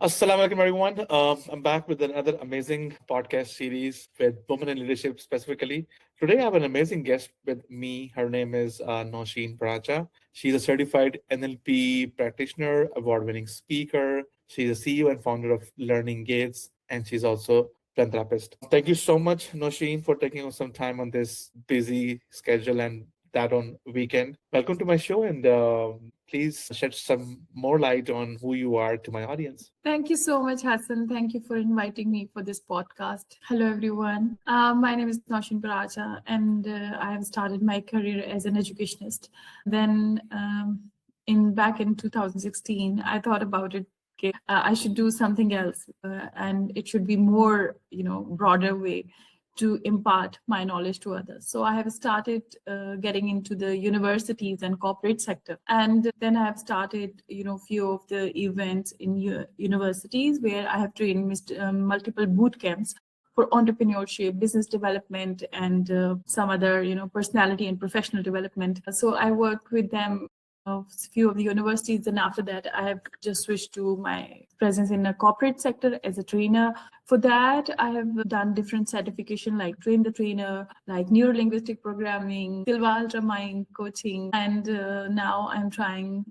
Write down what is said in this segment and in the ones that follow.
Assalamu alaikum, everyone. I'm back with another amazing podcast series with women in leadership specifically. Today, I have an amazing guest with me. Her name is Noushin Paracha. She's a certified NLP practitioner, award winning speaker. She's a CEO and founder of Learning Gates, and she's also philanthropist. Thank you so much, Noushin, for taking some time on this busy schedule and that on weekend. Welcome to my show, and please shed some more light on who you are to my audience. Thank you so much, Hassan. Thank you for inviting me for this podcast. Hello, everyone. My name is Noushin Paracha, and I have started my career as an educationist. Then, in back in 2016, I thought about it. Okay, I should do something else, and it should be more, broader way to impart my knowledge to others. So I have started getting into the universities and corporate sector, and then I have started, few of the events in universities where I have trained multiple boot camps for entrepreneurship, business development, and some other, personality and professional development. So I work with them of few of the universities, and after that I have just switched to my presence in the corporate sector as a trainer. For that I have done different certification like train the trainer, like neuro-linguistic programming, Silva Ultramind coaching, and now I'm trying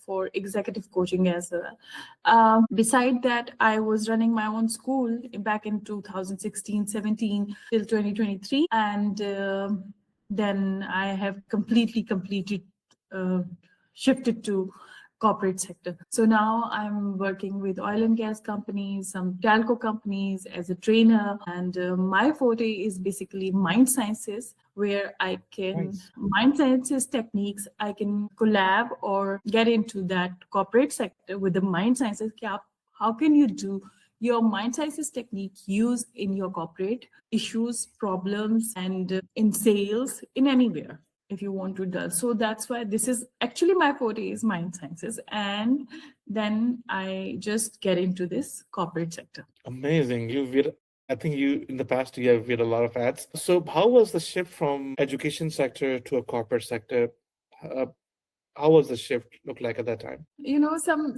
for executive coaching as well. Beside that, I was running my own school back in 2016-17 till 2023, and then I have completely completed shifted to corporate sector. So now I'm working with oil and gas companies, some telco companies as a trainer, and my forte is basically mind sciences, where I can Nice. mind sciences techniques. I can collab or get into that corporate sector with the mind sciences. How can you do your mind sciences technique used in your corporate issues, problems, and in sales, in anywhere if you want to do. So that's why this is actually my forte is mind sciences, and then I just get into this corporate sector. Amazing. I think you in the past you have read a lot of ads. So how was the shift from education sector to a corporate sector? Uh, how was the shift look like at that time?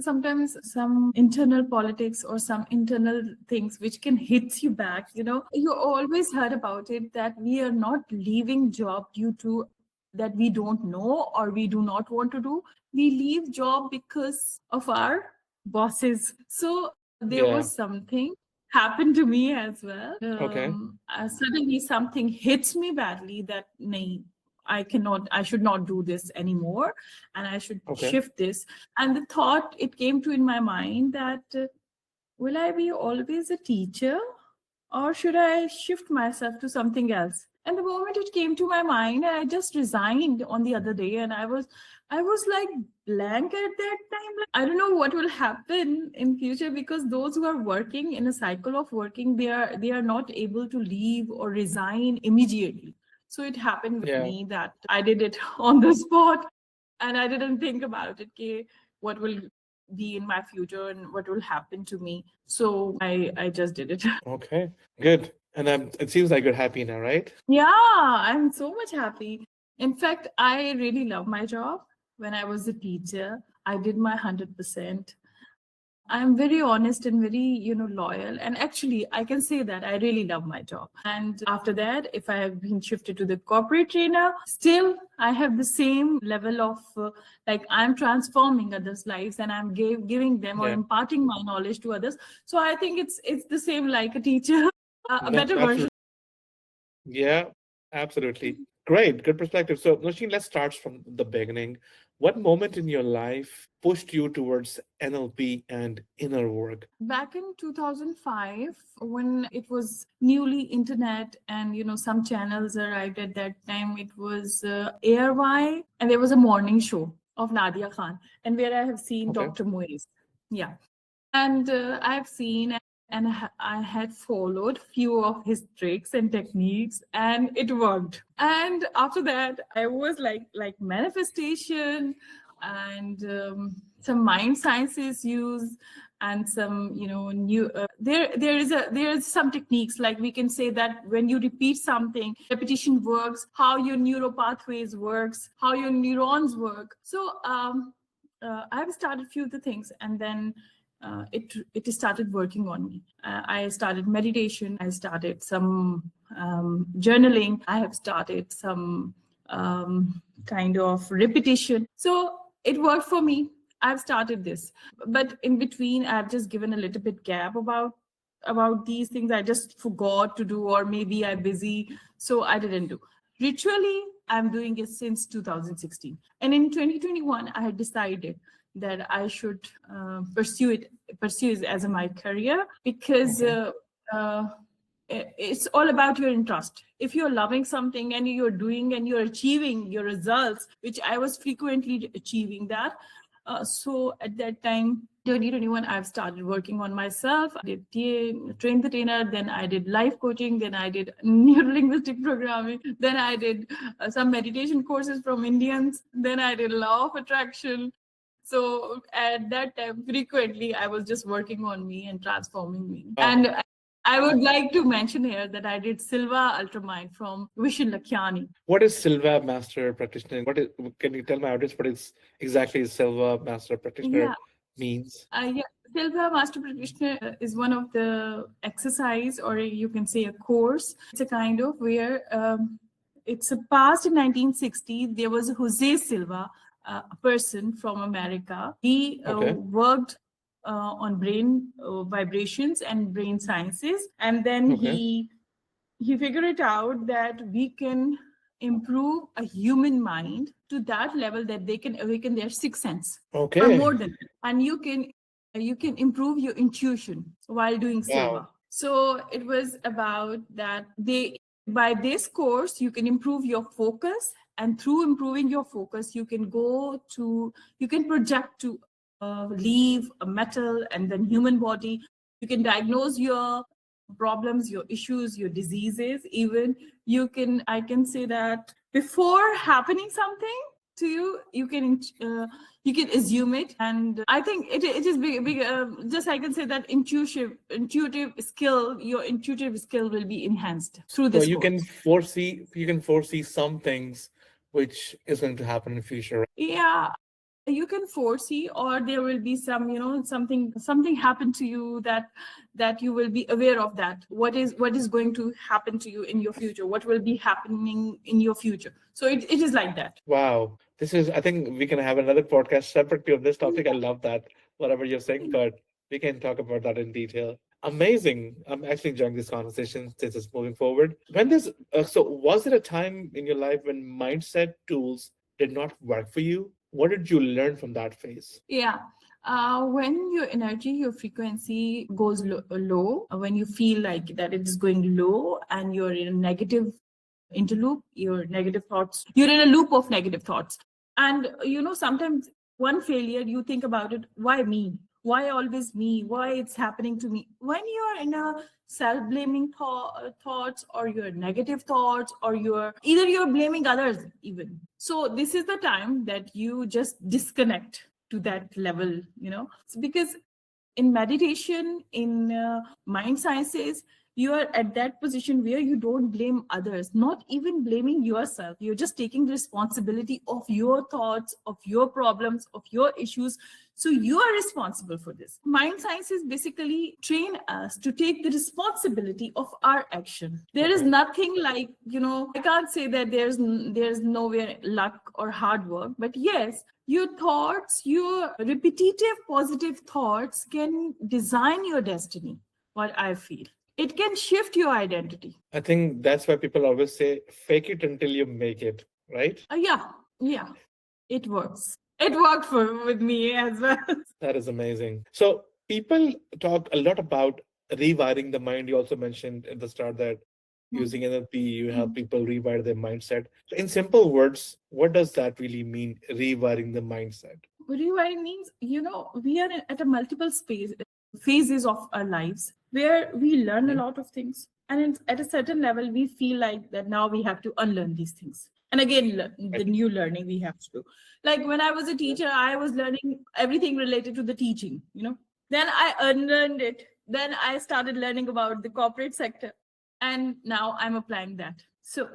Sometimes some internal politics or some internal things which can hit you back. You always heard about it that we are not leaving job due to that we don't know or we do not want to do. We leave job because of our bosses. So there Yeah. was something happened to me as well. Okay. Suddenly something hits me badly that nahi, I should not do this anymore, and I should Okay. shift this. And the thought it came to in my mind that will I be always a teacher, or should I shift myself to something else? And the moment it came to my mind, I just resigned on the other day, and I was like blank at that time. Like, I don't know what will happen in future, because those who are working in a cycle of working, they are not able to leave or resign immediately. So it happened with Yeah. me that I did it on the spot, and I didn't think about it. Okay, what will be in my future and what will happen to me? So I just did it. Okay. Good. And it seems like you're happy now, right? Yeah, I'm so much happy. In fact, I really love my job. When I was a teacher, I did my 100%. I'm very honest and very, loyal. And actually, I can say that I really love my job. And after that, if I have been shifted to the corporate trainer, still I have the same level of like I'm transforming others' lives, and I'm giving them or Yeah. imparting my knowledge to others. So I think it's the same like a teacher, a No, better version. absolutely. Yeah, absolutely. Great. Good perspective. So, Nosheen, let's start from the beginning. What moment in your life pushed you towards NLP and inner work? Back in 2005, when it was newly internet and some channels arrived at that time, it was ARY, and there was a morning show of Nadia Khan, and where I have seen Okay. Dr. Moise. Yeah, and I've seen and I had followed few of his tricks and techniques, and it worked. And after that, I was like manifestation and some mind sciences use, and some new there is some techniques, like we can say that when you repeat something, repetition works, how your neural pathways works, how your neurons work. So I've started few of the things, and then it started working on me. I started meditation. I started some journaling. I have started some kind of repetition. So it worked for me. I've started this, but in between, I've just given a little bit gap about these things. I just forgot to do, or maybe I'm busy, so I didn't do. Ritually, I'm doing it since 2016, and in 2021, I had decided that I should pursue it as my career, because Okay. it's all about your interest. If you're loving something and you're doing and you're achieving your results, which I was frequently achieving that. So at that time, 2021, I've started working on myself. I did train the trainer, then I did life coaching, then I did neuro-linguistic programming, then I did some meditation courses from Indians, then I did law of attraction. So at that time, frequently, I was just working on me and transforming me. Wow. And I would like to mention here that I did Silva Ultramind from Vishen Lakhiani. What is Silva Master Practitioner? What is, can you tell my audience what is exactly Silva Master Practitioner Yeah, means? yeah. Silva Master Practitioner is one of the exercise, or you can say a course. It's a kind of where it's a past in 1960. There was Jose Silva, a person from America. He Okay. worked on brain vibrations and brain sciences, and then Okay. he figured it out that we can improve a human mind to that level that they can awaken their sixth sense, or Okay. more than that. And you can improve your intuition while doing Wow. Silva. So it was about that. They By this course you can improve your focus, and through improving your focus you can project to leave a metal and then human body. You can diagnose your problems, your issues, your diseases. Even I can say that before happening something to you, you can assume it. And I think it is big, just I can say that intuitive skill, your intuitive skill will be enhanced through So this course. you can foresee some things which is going to happen in the future. Yeah, you can foresee, or there will be some, something happen to you that you will be aware of, that what is going to happen to you in your future, what will be happening in your future. So it is like that. Wow. This is, I think we can have another podcast separately on this topic. I love that, whatever you're saying, but we can talk about that in detail. Amazing. I'm actually enjoying this conversation since it's moving forward. So was there a time in your life when mindset tools did not work for you? What did you learn from that phase? Yeah. When your energy, your frequency goes low, when you feel like that it is going low and you're in a negative interloop, your negative thoughts, you're in a loop of negative thoughts. And sometimes one failure, you think about it, why me? Why always me? Why it's happening to me? When you're in a self-blaming thoughts, or your negative thoughts, or you're blaming others even. So this is the time that you just disconnect to that level. Because in meditation, in mind sciences, you are at that position where you don't blame others, not even blaming yourself. You're just taking the responsibility of your thoughts, of your problems, of your issues. So you are responsible for this. Mind sciences basically train us to take the responsibility of our action. There is Okay. nothing like, I can't say that there's nowhere luck or hard work, but yes, your thoughts, your repetitive positive thoughts can design your destiny, what I feel. It can shift your identity. I think that's why people always say fake it until you make it, right? Yeah, yeah, it works. It worked with me as well. That is amazing. So people talk a lot about rewiring the mind. You also mentioned at the start that using NLP, you help people rewire their mindset. So in simple words, what does that really mean, rewiring the mindset? Rewiring means, we are at a multiple phases of our lives where we learn a Mhm. lot of things. And at a certain level, we feel like that now we have to unlearn these things. And again, the Right. new learning we have to do. Like when I was a teacher, I was learning everything related to the teaching. Then I unlearned it. Then I started learning about the corporate sector. And now I'm applying that. So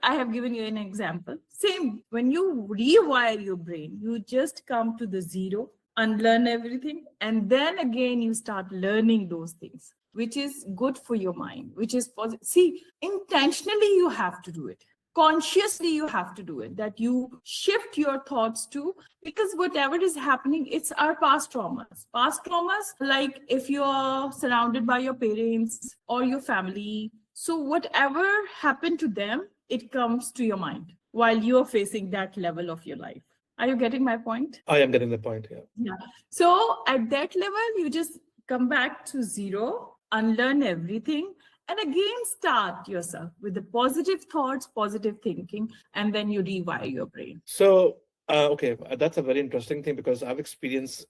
I have given you an example. Same, when you rewire your brain, you just come to the zero, unlearn everything, and then again you start learning those things which is good for your mind, which is positive. See, intentionally you have to do it, consciously you have to do it, that you shift your thoughts to, because whatever is happening, it's our past traumas, like if you are surrounded by your parents or your family, so whatever happened to them, it comes to your mind while you are facing that level of your life. Are you getting my point? I am getting the point here. Yeah. So at that level, you just come back to zero, unlearn everything, and again start yourself with the positive thoughts, positive thinking, and then you rewire your brain. So, okay, that's a very interesting thing because I've experienced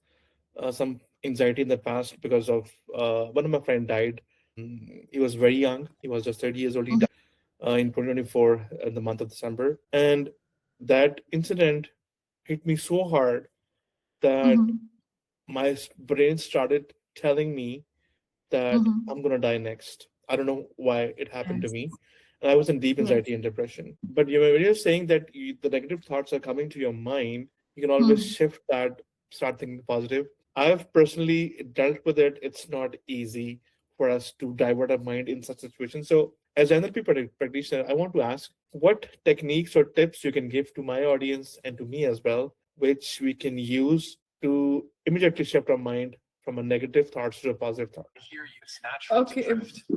some anxiety in the past because of one of my friend died. He was very young. He was just 30 years old. He died in 2024 in the month of December. And that incident hit me so hard that Mm-hmm. my brain started telling me that Mm-hmm. I'm gonna die next. I don't know why it happened to Yes. me. And I was in deep Yes. anxiety and depression. But when you're saying that the negative thoughts are coming to your mind, you can always Mm-hmm. shift that, start thinking positive. I've personally dealt with it. It's not easy for us to divert our mind in such situations. So, as an NLP practitioner, I want to ask what techniques or tips you can give to my audience and to me as well, which we can use to immediately shift our mind from a negative thoughts to a positive thought. Okay.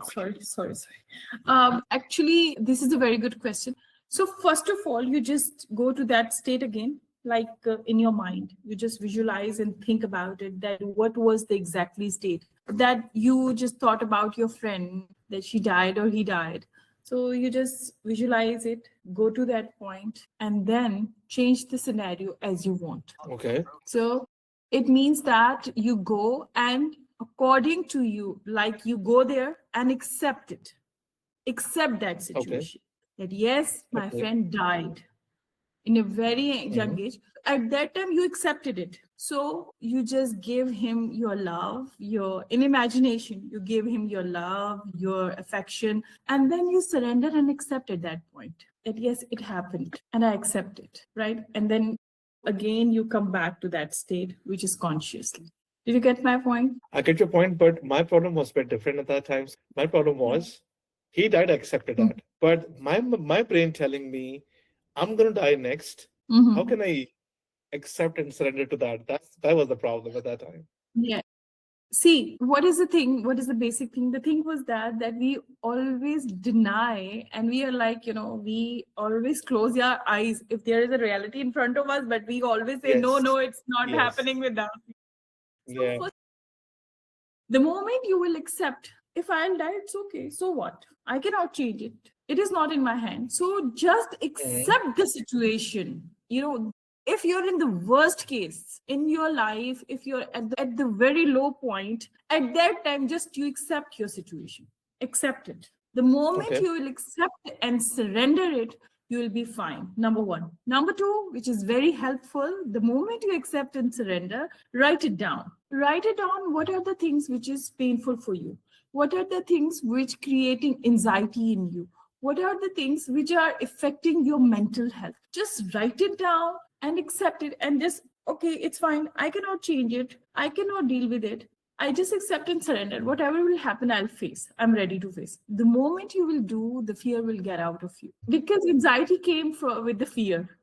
Sorry. Actually, this is a very good question. So first of all, you just go to that state again, like in your mind. You just visualize and think about it. That what was the exactly state that you just thought about your friend, that she died or he died. So you just visualize it, go to that point, and then change the scenario as you want. Okay. So it means that you go and according to you, like you go there and accept it, accept that Okay. situation. That yes, my Okay. friend died in a very young Mhm. age. At that time, you accepted it. So you just give him your love, your in imagination, you give him your love, your affection, and then you surrender and accept at that point that yes, it happened and I accept it, right? And then again, you come back to that state, which is consciously. Did you get my point? I get your point, but my problem was a bit different at that time. My problem was he died, I accepted that. But my brain telling me I'm gonna die next. How Mm-hmm. can I accept and surrender to that? That was the problem at that time. Yeah. See, what is the thing? What is the basic thing? The thing was that we always deny, and we are like, we always close our eyes if there is a reality in front of us, but we always say, no, Yes. no, it's not Yes. happening with us. So Yeah. first, the moment you will accept, if I'll die, it's okay. So what? I cannot change it. It is not in my hand. So just Mhm. accept the situation. If you're in the worst case in your life, if you're at the very low point, at that time, just you accept your situation. Accept it. The moment Okay. you will accept and surrender it, you will be fine. Number one. Number two, which is very helpful, the moment you accept and surrender, write it down. Write it down. What are the things which is painful for you? What are the things which creating anxiety in you? What are the things which are affecting your mental health? Just write it down and accept it, and just okay, it's fine. I cannot change it. I cannot deal with it. I just accept and surrender. Whatever will happen, I'll face. I'm ready to face. The moment you will do, the fear will get out of you, because anxiety came with the fear.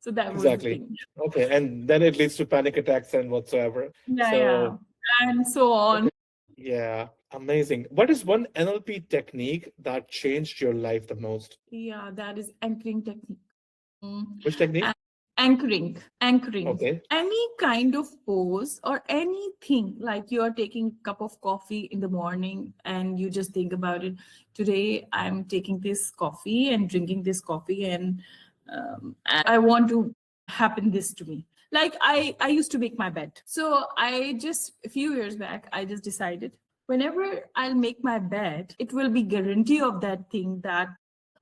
So that was the Exactly. thing. Okay. And then it leads to panic attacks and whatsoever. Yeah, yeah. So And so on. okay. Yeah. Amazing. What is one NLP technique that changed your life the most? Yeah, that is anchoring technique. Which technique? Anchoring Okay. any kind of pose or anything, like you are taking a cup of coffee in the morning and you just think about it. Today I'm taking this coffee and drinking this coffee, and I want to happen this to me. Like I used to make my bed, so I just a few years back I just decided whenever I'll make my bed, it will be guarantee of that thing, that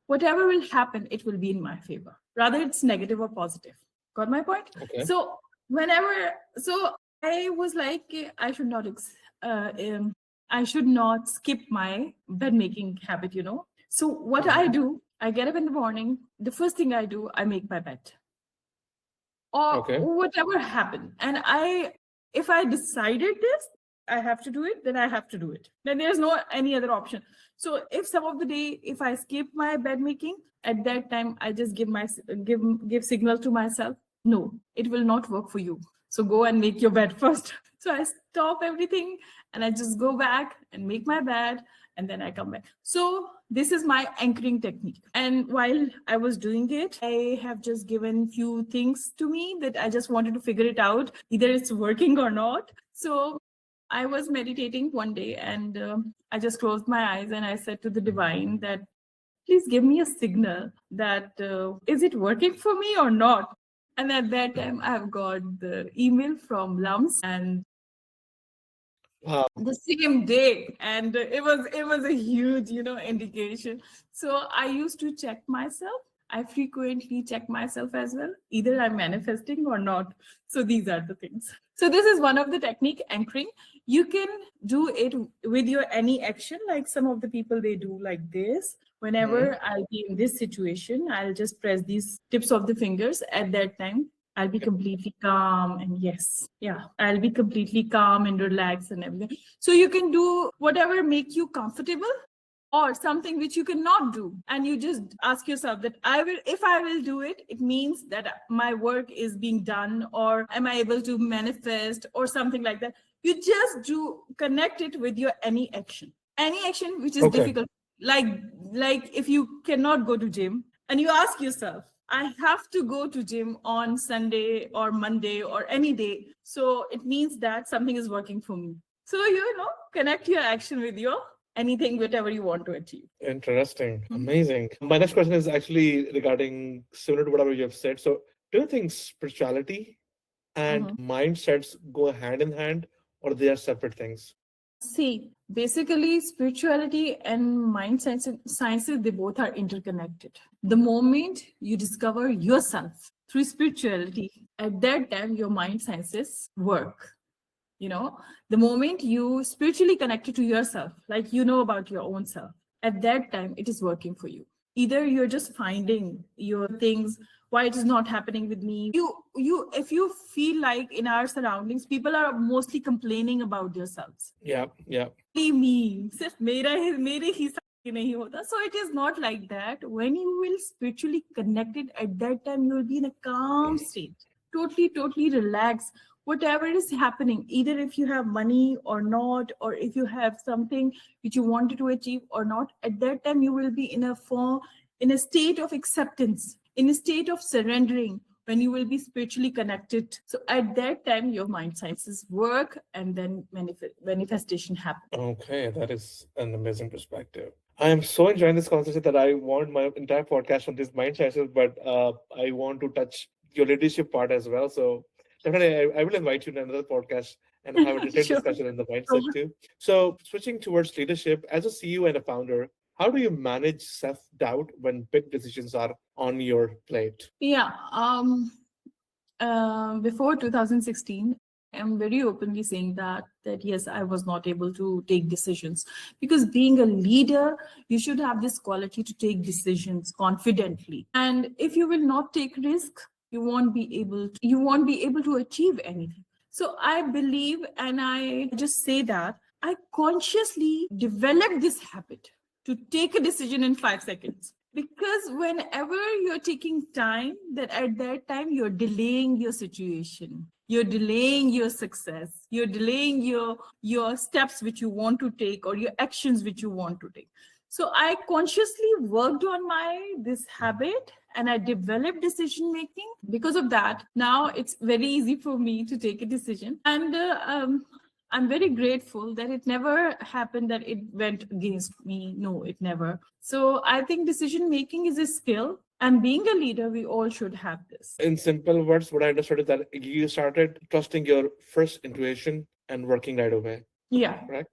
whatever will happen, it will be in my favor. Rather, it's negative or positive. Got my point? Okay. So so I was like, I should not, I should not skip my bed making habit. So what I Mhm. do, I get up in the morning. The first thing I do, I make my bed, or Okay. whatever happened, and I If I decided this, I have to do it, then I have to do it. Then there's no any other option. So if some of the day, if I skip my bed making, at that time I just give signal to myself, no, it will not work for you. So go and make your bed first. So I stop everything and I just go back and make my bed, and then I come back. So this is my anchoring technique. And while I was doing it, I have just given few things to me that I just wanted to figure it out, either it's working or not. So I was meditating one day, and I just closed my eyes and I said to the divine that, please give me a signal that is it working for me or not? And at that time, I've got the email from Lums, and Wow. the same day, and it was a huge indication. So I used to check myself. I frequently check myself as well, either I'm manifesting or not. So these are the things. So this is one of the technique, anchoring. You can do it with your any action, like some of the people, they do like this. Mhm. Whenever I'll be in this situation, I'll just press these tips of the fingers. At that time, I'll be completely calm, and yes, yeah, I'll be completely calm and relaxed and everything. So you can do whatever make you comfortable, or something which you cannot do, and you just ask yourself that if I will do it, it means that my work is being done, or am I able to manifest, or something like that. You just do connect it with your any action which is Okay. difficult, like if you cannot go to gym and you ask yourself, I have to go to gym on Sunday or Monday or any day, so it means that something is working for me. So connect your action with your anything, whatever you want to achieve. Interesting. Hmm. Amazing. My next question is actually regarding similar to whatever you have said. So, do you think spirituality and Mhm. mindsets go hand in hand, or they are separate things? See, basically, spirituality and mind sciences, they both are interconnected. The moment you discover yourself through spirituality, at that time, your mind sciences work. The moment you spiritually connected to yourself, like about your own self, at that time it is working for you. Either you're just finding your things, why it is not happening with me. You if you feel like in our surroundings people are mostly complaining about themselves, Yeah, yeah. me सिर्फ मेरे ही साथ ही नहीं होता. So it is not like that. When you will spiritually connect it, at that time you will be in a calm state, totally relaxed. Whatever is happening, either if you have money or not, or if you have something which you wanted to achieve or not, at that time you will be in a state of acceptance, in a state of surrendering, when you will be spiritually connected. So at that time, your mind sciences work, and then manifestation happens. Okay, that is an amazing perspective. I am so enjoying this conversation that I want my entire podcast on these mind choices, but I want to touch your leadership part as well. So definitely, I will invite you to another podcast and have a detailed Sure. discussion in the mindset too. So switching towards leadership, as a CEO and a founder, how do you manage self-doubt when big decisions are on your plate? Yeah. Before 2016, I am very openly saying that yes, I was not able to take decisions, because being a leader, you should have this quality to take decisions confidently. And if you will not take risk, you won't be able to achieve anything. So I believe, and I just say that I consciously developed this habit to take a decision in 5 seconds, because whenever you're taking time, that at that time you're delaying your situation, you're delaying your success, you're delaying your steps which you want to take, or your actions which you want to take. So I consciously worked on my this habit, and I developed decision making. Because of that, now it's very easy for me to take a decision. And I'm very grateful that it never happened that it went against me. No, it never. So I think decision making is a skill, and being a leader, we all should have this. In simple words, what I understood is that you started trusting your first intuition and working right away, Yeah. correct?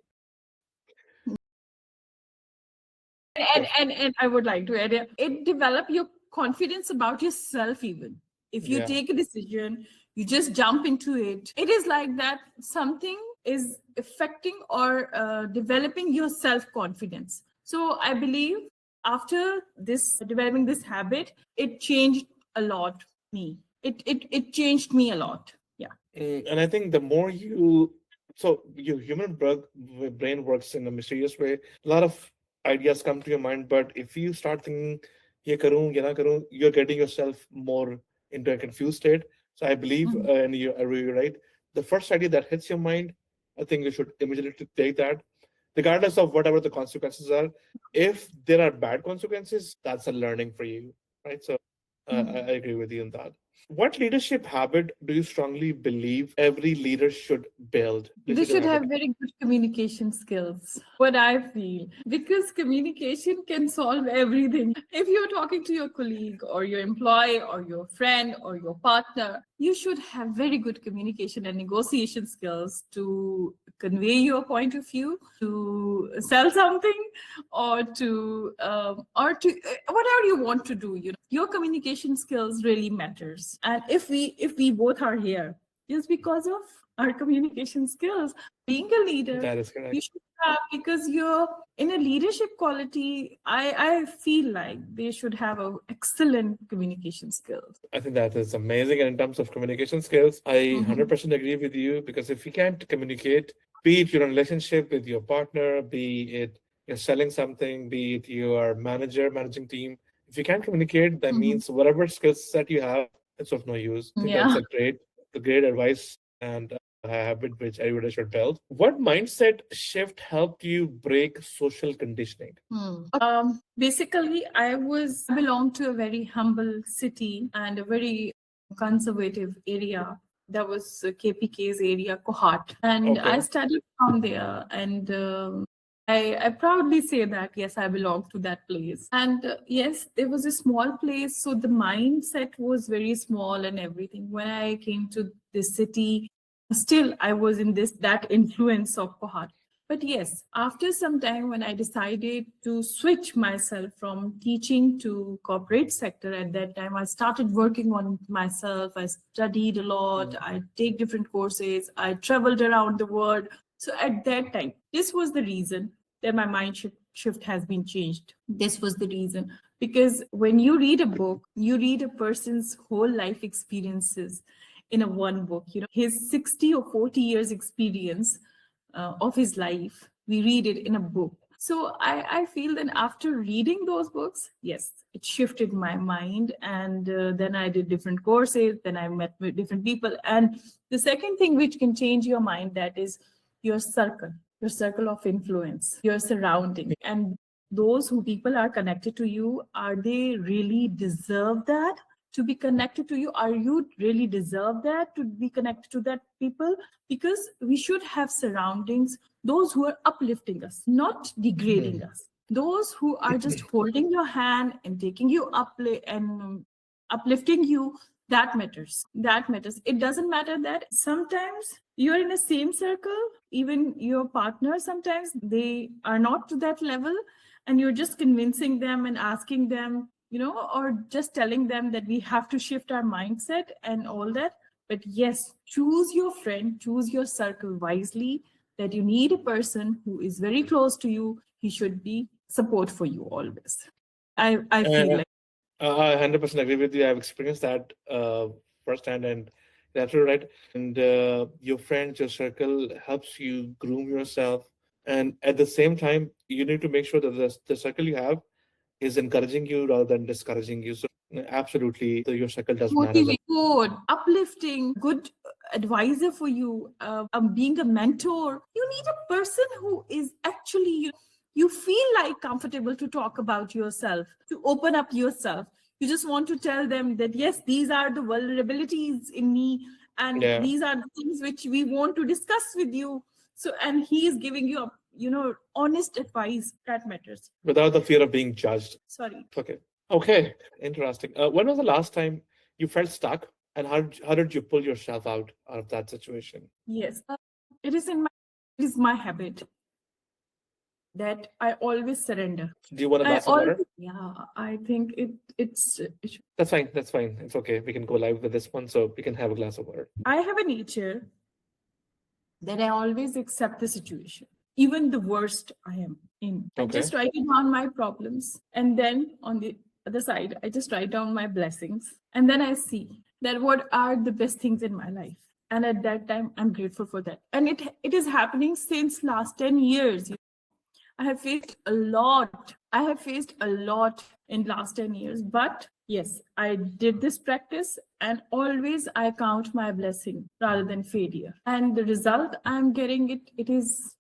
And I would like to add, it develop your confidence about yourself. Even if you Yeah. take a decision, you just jump into it. It is like that something is affecting or developing your self confidence. So I believe after this developing this habit, it changed a lot me. It changed me a lot. Yeah. And I think the more you, so your brain works in a mysterious way. A lot of ideas come to your mind, but if you start thinking, ye karun, ye na karun, you're getting yourself more into a confused state. So I believe, Mhm. and you're right, the first idea that hits your mind, I think you should immediately take that, regardless of whatever the consequences are. If there are bad consequences, that's a learning for you, right? So I agree with you on that. What leadership habit do you strongly believe every leader should build? They Leadership should have habit. very good communication skills, what I feel, because communication can solve everything. If you're talking to your colleague or your employee or your friend or your partner, you should have very good communication and negotiation skills to convey your point of view, to sell something, or to whatever you want to do. Your communication skills really matters, and if we both are here just because of our communication skills. Being a leader, That is you correct. should have, because you're in a leadership quality. I feel like they should have a excellent communication skills. I think that is amazing. And in terms of communication skills, I Mhm. 100% agree with you because if you can't communicate, be it your relationship with your partner, be it you're selling something, be it your manager managing team, if you can't communicate, that Mhm. means whatever skill set you have, it's of no use. I think that's Yeah. a great advice and a habit which everybody should build. What mindset shift helped you break social conditioning? Basically, I belong to a very humble city and a very conservative area. That was KPK's area, Kohat. And I Okay. studied from there. And I proudly say that, yes, I belong to that place. And yes, there was a small place. So the mindset was very small and everything. When I came to this city, still I was in that influence of Kohat. But yes, after some time when I decided to switch myself from teaching to corporate sector, at that time I started working on myself. I studied a lot, I take different courses, I traveled around the world. So at that time, this was the reason that my shift has been changed. This was the reason. Because when you read a book, you read a person's whole life experiences in a one book. His 60 or 40 years experience of his life. We read it in a book. So I feel that after reading those books, yes, it shifted my mind. And then I did different courses, then I met with different people. And the second thing which can change your mind, that is your circle of influence, your surrounding. And those who people are connected to you, are they really deserve that? To be connected to you, are you really deserve that to be connected to that people? Because we should have surroundings, those who are uplifting us, not degrading Mhm. us, those who are just holding your hand and taking you up and uplifting you. That matters. It doesn't matter that sometimes you're in the same circle, even your partner, sometimes they are not to that level, and you're just convincing them and asking them, or just telling them that we have to shift our mindset and all that. But yes, choose your friend, choose your circle wisely, that you need a person who is very close to you. He should be support for you always. I feel Uh, like. I 100% agree with you. I've experienced that firsthand, and that's right. And your friends, your circle helps you groom yourself. And at the same time, you need to make sure that the circle you have is encouraging you rather than discouraging you. So, absolutely, your circle does matter. Motivate, good, uplifting, good advisor for you, being a mentor. You need a person who is actually, you feel like comfortable to talk about yourself, to open up yourself. You just want to tell them that, yes, these are the vulnerabilities in me, and Yeah, these are the things which we want to discuss with you. So, and he is giving you, honest advice that matters. without the fear of being judged. Sorry. Okay. Okay. Interesting. When was the last time you felt stuck, and how did you pull yourself out of that situation? Yes, it is my habit that I always surrender. Do you want a I glass of always, water? yeah, I think it That's fine. That's fine. It's okay. We can go live with this one, so we can have a glass of water. I have a nature that I always accept the situation, even the worst I am in. I Okay. just write down my problems, and then on the other side, I just write down my blessings, and then I see that what are the best things in my life. And at that time, I'm grateful for that. And it is happening since last 10 years. I have faced a lot. I have faced a lot in last 10 years. But yes, I did this practice, and always I count my blessing rather than failure. And the result I'm getting, it is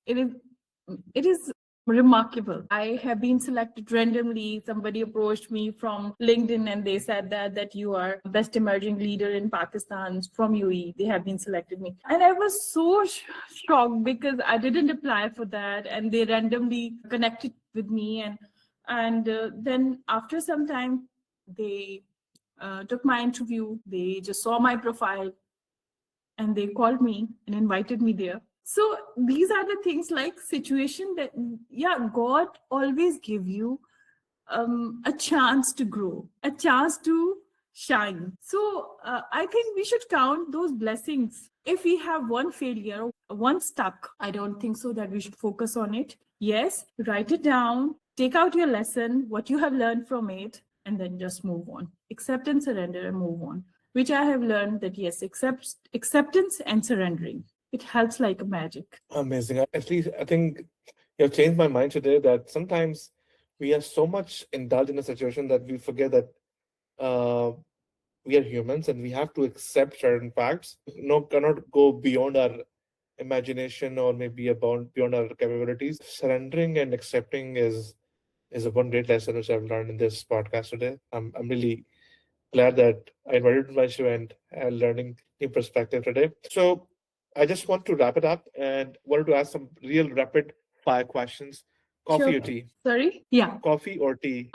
it is remarkable. I have been selected randomly. Somebody approached me from LinkedIn and they said that you are best emerging leader in Pakistan from UAE. They have been selected me. And I was so shocked because I didn't apply for that, and they randomly connected with me. And then after some time, they took my interview. They just saw my profile and they called me and invited me there. So these are the things, like situation that, yeah, God always give you a chance to grow, a chance to shine. So I think we should count those blessings. If we have one failure, one stuck, I don't think so that we should focus on it. Yes, write it down, take out your lesson, what you have learned from it, and then just move on. Accept and surrender and move on, which I have learned that yes, acceptance and surrendering. It helps like a magic. Amazing. At least I think you have changed my mind today that sometimes we are so much indulged in a situation that we forget that uh, we are humans and we have to accept certain facts. No, cannot go beyond our imagination or maybe about beyond our capabilities. Surrendering and accepting is a one great lesson which I've learned in this podcast today. I'm really glad that I invited you to my show and learning new perspective today. So I just want to wrap it up and wanted to ask some real rapid fire questions. Sure. Coffee or tea? Sorry? Yeah. Coffee or tea?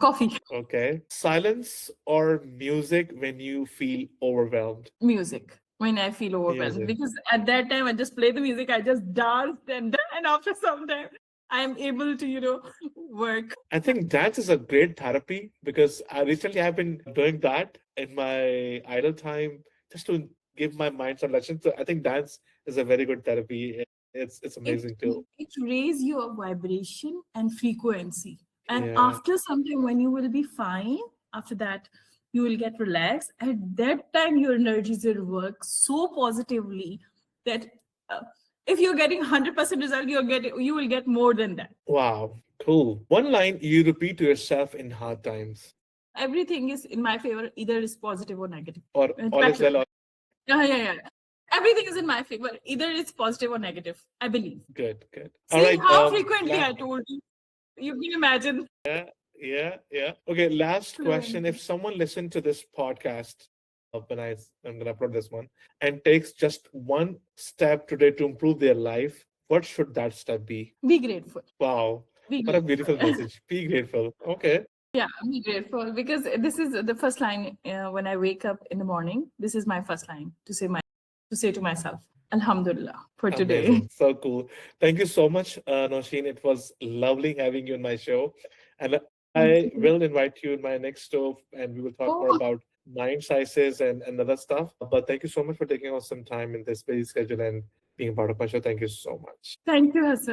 Coffee. Okay. Silence or music when you feel overwhelmed? Music when I feel overwhelmed. Music. Because at that time I just play the music, I just danced, and after some time I'm able to, work. I think dance is a great therapy because I recently have been doing that in my idle time just to give my mind some lessons. So I think dance is a very good therapy. It's It amazing too. it raise your vibration and frequency. And Yeah. after some time when you will be fine, after that you will get relaxed. At that time your energies will work so positively that uh, if you're getting 100% result, you will get more than that. Wow. Cool. One line you repeat to yourself in hard times. Everything is in my favor, either is positive or negative. Or In all is fact, well. yeah. Everything is in my favor, either it's positive or negative, I believe. Good, good. All See right. how frequently I told you. You can imagine. Yeah. Okay, last question. Correct. If someone listened to this podcast I'm gonna upload this one and takes just one step today to improve their life, what should that step be? Be grateful. Wow. Be What a grateful. beautiful message. Be grateful. Okay. Yeah, be grateful, because this is the first line when I wake up in the morning. This is my first line to say to myself, Alhamdulillah for today. Amazing. So cool. Thank you so much, Noushin. It was lovely having you in my show. And I Thank you. will invite you in my next show and we will talk more Oh, about mind sizes and other stuff. But thank you so much for taking out some time in this busy schedule and being part of my show. Thank you so much. thank you, Hassan.